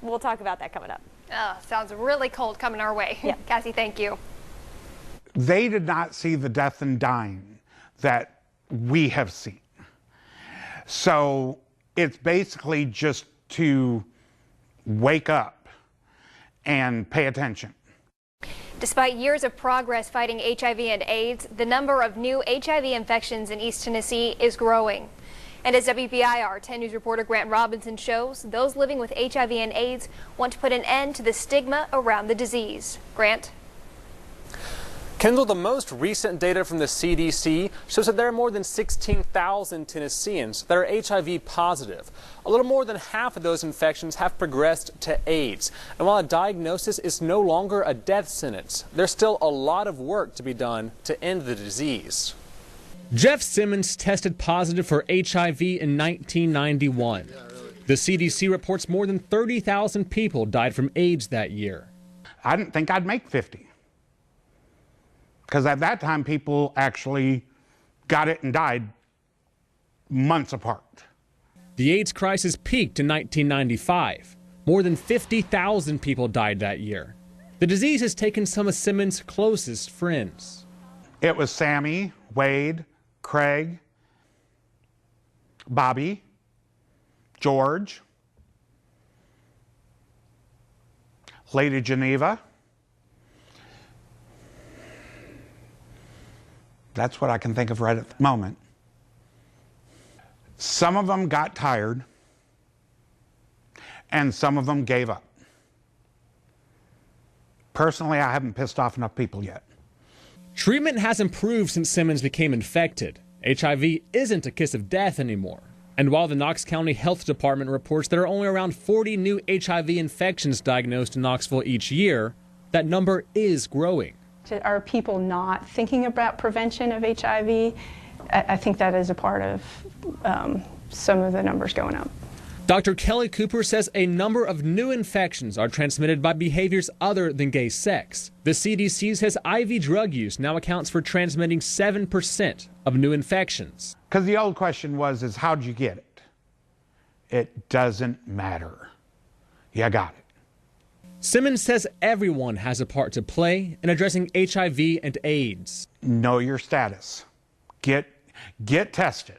we'll talk about that coming up. Sounds really cold coming our way. Yeah. Cassie, thank you. They did not see the death and dying that we have seen. So it's basically just to wake up and pay attention. Despite years of progress fighting HIV and AIDS, the number of new HIV infections in East Tennessee is growing. And as WBIR 10 News reporter Grant Robinson shows, those living with HIV and AIDS want to put an end to the stigma around the disease. Grant? Kendall, the most recent data from the CDC shows that there are more than 16,000 Tennesseans that are HIV positive. A little more than half of those infections have progressed to AIDS. And while a diagnosis is no longer a death sentence, there's still a lot of work to be done to end the disease. Jeff Simmons tested positive for HIV in 1991. The CDC reports more than 30,000 people died from AIDS that year. I didn't think I'd make 50. Because at that time, people actually got it and died months apart. The AIDS crisis peaked in 1995. More than 50,000 people died that year. The disease has taken some of Simmons' closest friends. It was Sammy, Wade, Craig, Bobby, George, Lady Geneva. That's what I can think of right at the moment. Some of them got tired, and some of them gave up. Personally, I haven't pissed off enough people yet. Treatment has improved since Simmons became infected. HIV isn't a kiss of death anymore. And while the Knox County Health Department reports there are only around 40 new HIV infections diagnosed in Knoxville each year, that number is growing. Are people not thinking about prevention of HIV? I think that is a part of some of the numbers going up. Dr. Kelly Cooper says a number of new infections are transmitted by behaviors other than gay sex. The CDC says IV drug use now accounts for transmitting 7% of new infections. Because the old question is how'd you get it? It doesn't matter. You got it. Simmons says everyone has a part to play in addressing HIV and AIDS. Know your status. Get tested.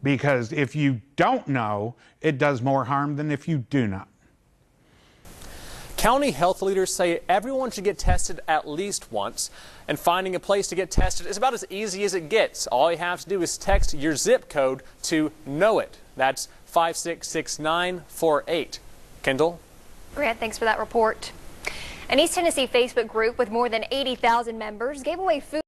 Because if you don't know, it does more harm than if you do know. County health leaders say everyone should get tested at least once, and finding a place to get tested is about as easy as it gets. All you have to do is text your zip code to Know It. That's 566948. Kendall? Grant, thanks for that report. An East Tennessee Facebook group with more than 80,000 members gave away food